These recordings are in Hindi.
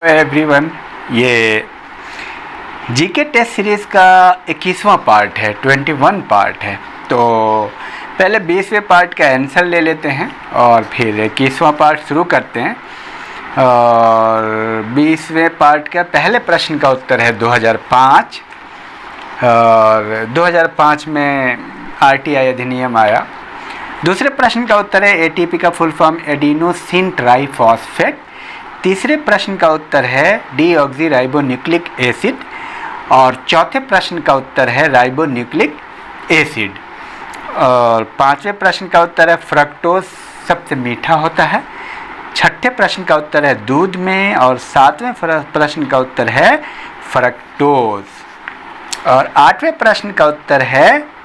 एवरीवन, ये जीके टेस्ट सीरीज़ का 21वां पार्ट है, 21 पार्ट है। तो पहले 20वें पार्ट का आंसर ले लेते हैं और फिर 21वां पार्ट शुरू करते हैं। और 20वें पार्ट का पहले प्रश्न का उत्तर है 2005। और 2005 में आरटीआई अधिनियम आया। दूसरे प्रश्न का उत्तर है एटीपी का फुल फॉर्म एडिनोसिन ट्राइफॉस्फेट। तीसरे प्रश्न का उत्तर है डीऑक्सीराइबोन्यूक्लिक एसिड। और चौथे प्रश्न का उत्तर है राइबोन्यूक्लिक एसिड। और पांचवें प्रश्न का उत्तर है फ्रक्टोज सबसे मीठा होता है। छठे प्रश्न का उत्तर है दूध में। और सातवें प्रश्न का उत्तर है फ्रक्टोज। और आठवें प्रश्न का उत्तर है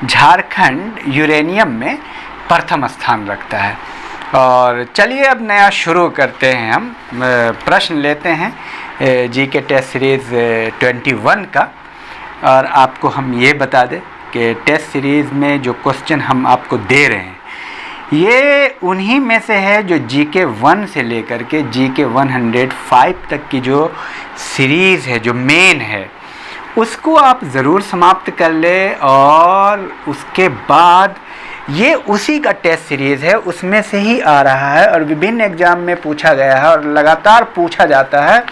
झारखंड यूरेनियम में प्रथम स्थान रखता है। और चलिए अब नया शुरू करते हैं। हम प्रश्न लेते हैं जीके टेस्ट सीरीज़ 21 का। और आपको हम ये बता दें कि टेस्ट सीरीज़ में जो क्वेश्चन हम आपको दे रहे हैं ये उन्हीं में से है जो जीके 1 से लेकर के जीके 105 तक की जो सीरीज़ है, जो मेन है, उसको आप ज़रूर समाप्त कर ले। और उसके बाद ये उसी का टेस्ट सीरीज़ है, उसमें से ही आ रहा है और विभिन्न एग्ज़ाम में पूछा गया है और लगातार पूछा जाता है,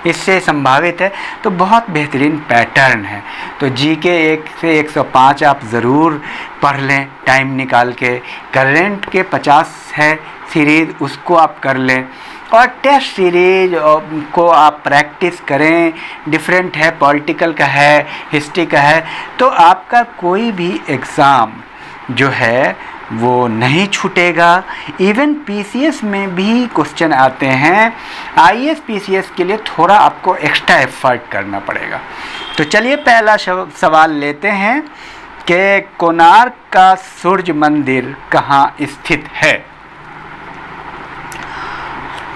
इससे संभावित है। तो बहुत बेहतरीन पैटर्न है। तो जीके 1 से 105 आप ज़रूर पढ़ लें टाइम निकाल के। करंट के 50 है सीरीज़, उसको आप कर लें। और टेस्ट सीरीज को आप प्रैक्टिस करें। डिफरेंट है, पॉलिटिकल का है, हिस्ट्री का है। तो आपका कोई भी एग्ज़ाम जो है वो नहीं छूटेगा। इवन पीसीएस में भी क्वेश्चन आते हैं। आईएएस पीसीएस के लिए थोड़ा आपको एक्स्ट्रा एफर्ट करना पड़ेगा। तो चलिए पहला सवाल लेते हैं कि कोणार्क का सूर्य मंदिर कहाँ स्थित है।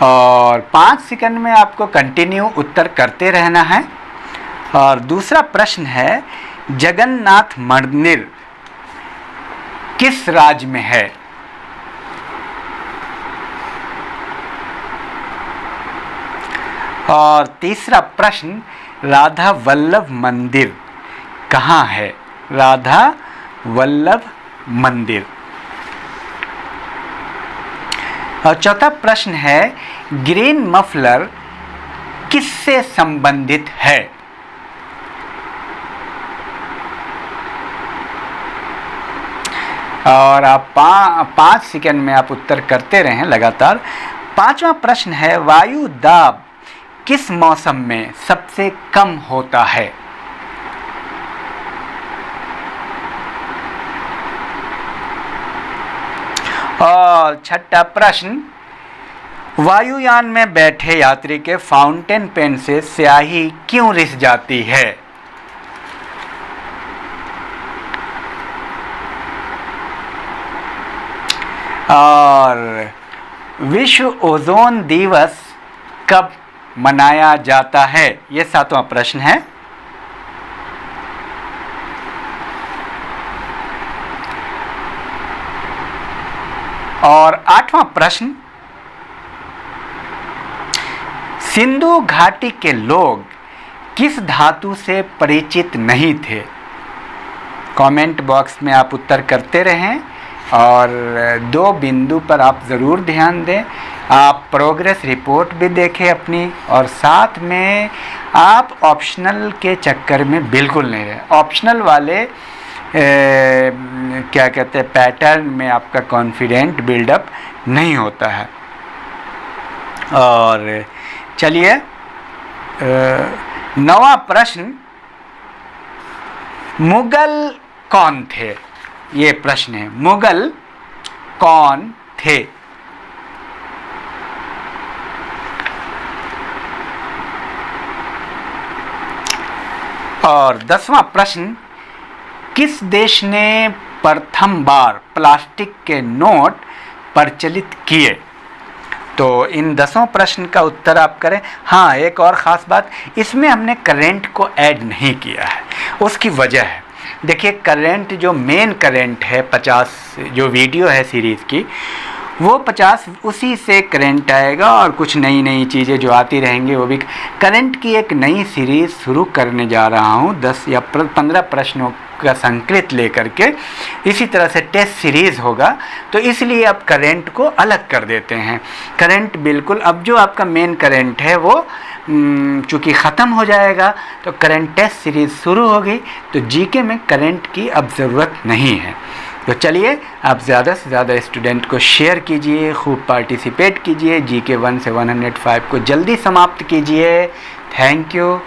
और 5 सेकंड में आपको कंटिन्यू उत्तर करते रहना है। और दूसरा प्रश्न है जगन्नाथ मंदिर किस राज्य में है। और तीसरा प्रश्न राधा वल्लभ मंदिर कहाँ है। राधा वल्लभ मंदिर। और चौथा प्रश्न है ग्रीन मफलर किससे संबंधित है। और आप 5 सेकंड में आप उत्तर करते रहें लगातार। पांचवा प्रश्न है वायु दाब किस मौसम में सबसे कम होता है। और छठा प्रश्न वायुयान में बैठे यात्री के फाउंटेन पेन से स्याही क्यों रिस जाती है। और विश्व ओजोन दिवस कब मनाया जाता है, ये 7वां प्रश्न है। और 8वां प्रश्न सिंधु घाटी के लोग किस धातु से परिचित नहीं थे। कमेंट बॉक्स में आप उत्तर करते रहें। और 2 बिंदु पर आप ज़रूर ध्यान दें। आप प्रोग्रेस रिपोर्ट भी देखें अपनी। और साथ में आप ऑप्शनल के चक्कर में बिल्कुल नहीं रहे। ऑप्शनल वाले क्या कहते हैं, पैटर्न में आपका कॉन्फिडेंट बिल्डअप नहीं होता है। और चलिए 9वां प्रश्न मुगल कौन थे, ये प्रश्न है। मुगल कौन थे। और 10वां प्रश्न किस देश ने प्रथम बार प्लास्टिक के नोट प्रचलित किए। तो इन 10 प्रश्न का उत्तर आप करें। हाँ, एक और ख़ास बात, इसमें हमने करंट को ऐड नहीं किया है। उसकी वजह है, देखिए करंट जो मेन करंट है 50 जो वीडियो है सीरीज़ की, वो 50 उसी से करंट आएगा और कुछ नई नई चीज़ें जो आती रहेंगी वो भी। करंट की एक नई सीरीज़ शुरू करने जा रहा हूँ 10 या 15 प्रश्नों का संकलित लेकर के। इसी तरह से टेस्ट सीरीज़ होगा, तो इसलिए अब करंट को अलग कर देते हैं। करंट बिल्कुल अब जो आपका मेन करंट है वो चूँकि ख़त्म हो जाएगा, तो करंट टेस्ट सीरीज़ शुरू होगी, तो जीके में करंट की अब ज़रूरत नहीं है। तो चलिए आप ज़्यादा से ज़्यादा स्टूडेंट को शेयर कीजिए, खूब पार्टिसिपेट कीजिए, जीके 1 से 105 को जल्दी समाप्त कीजिए। Thank you.